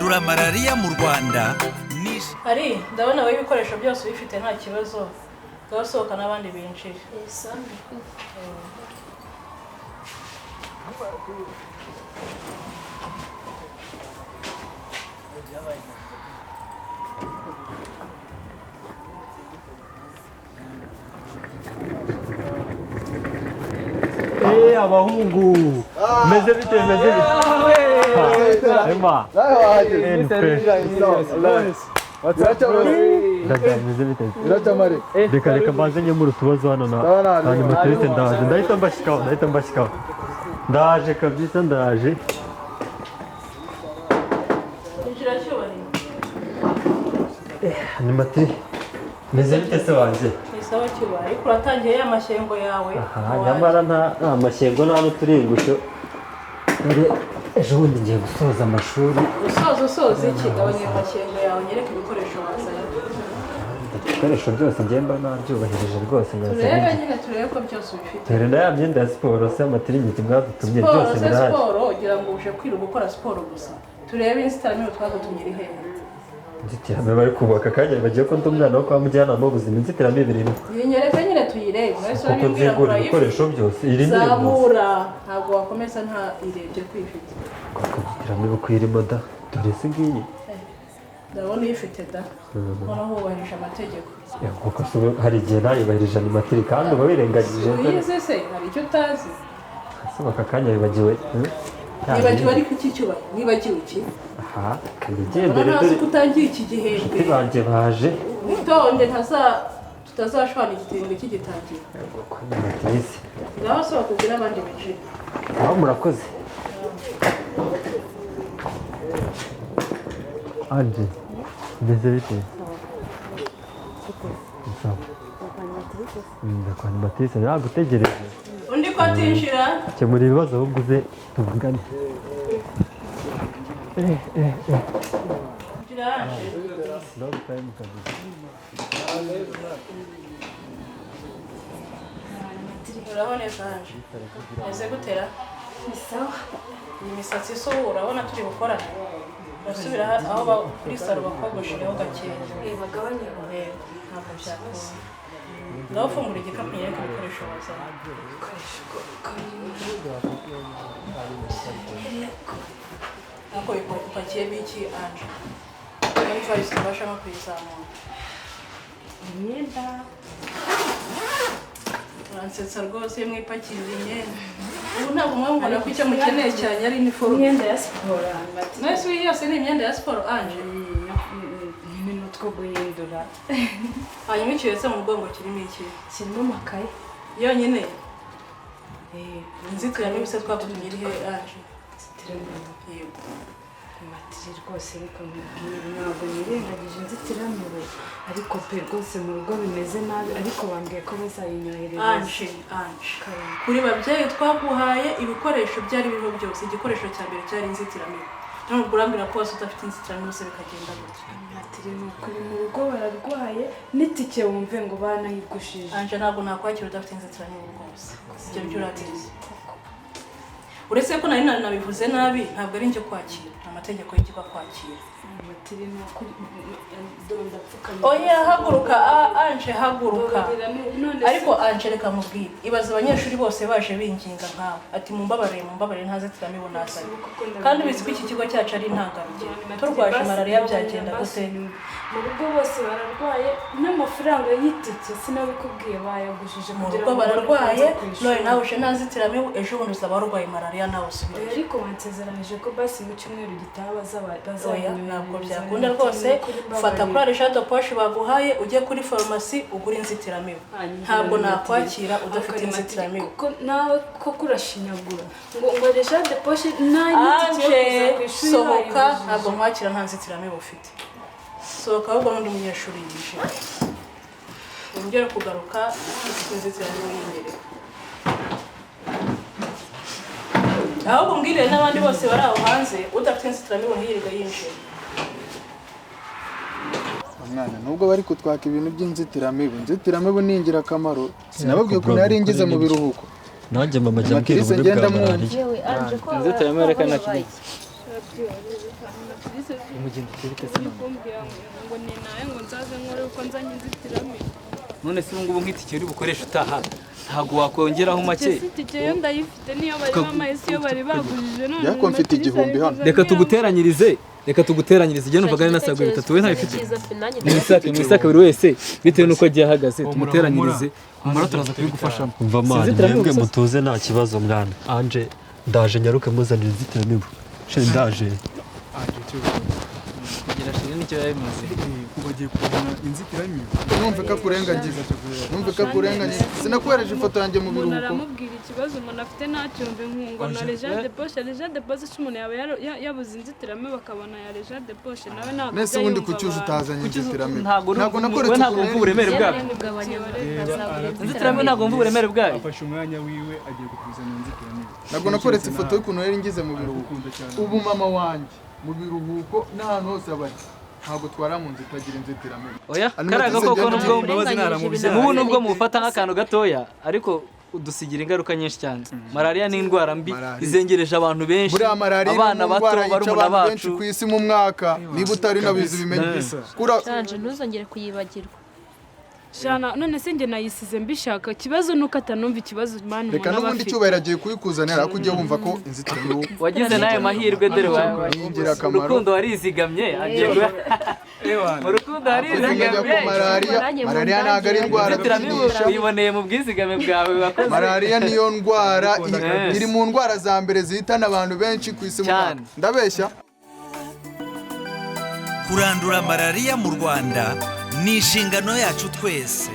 kuvura malariya mu Rwanda ni ari ndabona wowe ibikoresho byose bifite nta kibazo gasohoka n'abandi binjira abahungu meze bite Emma reka mbanze nyemura utubazo hano na animatrice ndaje ndahita mbashikaho ndaje kabisa ndaje animatrice meze bite se wanje sawa kiba ariko uratangiye ya mashyengo yawe nyamara nta mashyengo nta n'uturingusho ejo bundi ngiye gusoza amashuri usoza iki gabanya mashyengo yawe nyereka ibikoresho wazanye ibikoresho byose ngenda nabyubahirije rwose turebe ko byose ubifite dore na ya myenda ya siporo se amatiringiti mwadutumye byose birahari siporo ugira ngo uje kwirirwa gukora siporo gusa turebe inzitiramibu twadutumye iri hehe inzitiramibu bari kubaka akanya bagiye ko ndi umwana wo kwa mujyanama w'ubuzima inzitiramibu irimo nyereka nyine tuyirebe kuko nzigura ibikoresho byose iri ndirimbo zamura ntabwo wakomeza nta irebye kwifite kuko inzitiramibu kwirimo da dore se ngiyi ndabona uyifite da noneho wubahirije amategeko kuko hari igihe ntayubahirije animatiri kandi uba wirengagije uyize se hari icyo utazi aka kanya wibagiwe nibagiwe ariko iki cyubahiro nibagiwe iki aha kandigendere dore ko utangiye iki gihembwe banjye baje witonde tutazashwana igitenge cy'igitangira kuko animatrice ngaho soba kugira abandi binjire aho murakoze Anje meze bite kwa animatrice nagutegereje undi ko atinjira kemura ibibazo ahubwo uze tuvugane uraboneza Anje ese gutera ni sawa iyi misatsi so urabona turi gukorana basubira aho kuri saro bakogoshereho gakeya bagabanye ntabwo byakora ngaho ufungura igikapu nyereka ibikoresho wazanye nkuko bipakiyemo iki Anje n'imva bisubasha no kuyizamura imyenda uransetsa rwose iyo mwipakirira imyenda ubu ntabwo mwabona ko icyo mukeneye cyane ari iniforume imyenda ya siporo mwese iyi yose ni imyenda ya siporo Anje ibintu two guhindura hanyuma ikiretse mu mugongo kirimo iki kirimo amakaye yonyine inzitiramibu se twagutumye iri he Anje yego amatiri rwose reka mubwire ntabwo nirengagije inzitiramibu ariko pe rwose mu rugo bimeze nabi ariko bambwiye ko bazayinyohereza Anje kuri babyeyi twaguhaye ibikoresho byari biriho byose igikoresho cya mbere cyari inzitiramibu none urambwira ko wose udafite inzitiramibu se bikagenda gutya amatiri ni ukuri mu rugo bararwaye n'itike wumve ngo banayigushije Anje ntabwo nakwakira udafite inzitiramibu rwose ibyo byo urabizi uretse ko nari nabivuze nabi ntabwo ari njye kwakira amategeko y'ikigo kwakira amatiri ni ukuri ndapfukamye oya haguruka Anje haguruka ariko Anje reka mubwire ibaza abanyeshuri bose baje binginga nkawe ati mumbabarire ntazitiramibu nazanye kandi bizi ko iki kigo cyacu ari intangarugero turwaje malariya byagenda gute mu rugo bose bararwaye n'amafaranga y'itike sinabikubwiye bayagujije mu rugo bararwaye none nawe uje ntazitiramibu ejo bundi uzaba warwaye malariya nawe usubirayo ariko bansezeranije ko basi mu cyumweru gitaha oya ntabwo byakunda rwose fata kuri Alejandro Poche baguhaye ujye kuri farumasi ugura inzitiramibu ntabwo nakwakira udafite inzitiramibu kuko nawe ko kurashinyagura ngo Alejandro Poche Anje sohoka ntabwo nkwakira nta nzitiramibu ufite sohoka ahubwo n'undi munyeshuri yinjira ongera kugaruka ufite inzitiramibu y'imbere ahubwo mbwirire n'abandi bose bari aho hanze udafite inzitiramibu ntiyirirwe yinjira mwana nubwo bari kutwaka ibintu by'inzitiramibu inzitiramibu ni ingirakamaro sinababwiye ko nari ngize mu biruhuko nanjye mama jya mbwira uburyo bwa malariya inzitiramibu reka nakiri matrice Imugenda tubite se none. kumbwira ngo ni naye ngo nzaze nkore uko nzanye inzitiramibu. None se ubungubu nk'itike uri bukoresha utaha ntabwo wakongeraho make. Itike yo ndayifite niyo bari bamahise iyo bari bagujije none. Yako mfite igihumbi hano. Reka tuguteranyirize igihe numvaga ari nasabwe bitatu we ntabifite. Mwisake buri wese bitewe nuko agiye ahagaze tumuteranyirize. Umara turaza kubigufashamo. umva mani mwebwe mutuze nta kibazo mwana anje ndaje nyaruke muzanira inzitiramibu she ndaje Kugira shiri nicyo yabimize. Bagiye kubona inzitiramibu. numve ko akurenganyiza sinakwereje ifoto yanjye mu biruhuko Naramubwira ikibazo umuntu afite ntacyumve nkungo na Legend de Poche umuntu yaba yabuze inzitiramibu bakabona ya Legend de Poche nawe ntabwo nese ubundi kucyuje utazanye inzitiramibu ntabwo nakoretse ntabwo mva uburemere bwayo. Inzitiramibu ntabwo mva uburemere bwayo. Afashe umwanya wiwe agiye kukuzana inzitiramibu. ntabwo nakoretse ifoto y'ukuntu yari ngize mu biruhuko ubu mama wanjye mu biruhuko n'ahantu hose abari ntabwo twara mu nzu itagira inzitiramibu Oya karaga koko nubwo mufata nk'akantu gatoya ariko udusigira ingaruka nyinshi cyane. Malaria ni indwara mbi izengereje abantu benshi. Abana bato barumuna bacu ku isi mu mwaka niba utari nabizi bimenye Sanje ntuzongere kuyibagirwa. Shana none se nge nayisize mbishaka kibazo nuko atanumva ikibazo mani reka n'ubundi cyubahiro agiye kuyikuzanira ariko ujye wumva ko inzitiramibu wagize naye mahirwe dore urukundo warizigamye agiye mu rukundo warizigamye. Malaria ntabwo ari indwara uyiboneye mu bwizigame bwawe wakoze. Malaria niyo ndwara iri mu ndwara za mbere zihitana abantu benshi ku isi ndabeshya. kurandura malariya mu Rwanda ni inshingano yacu twese.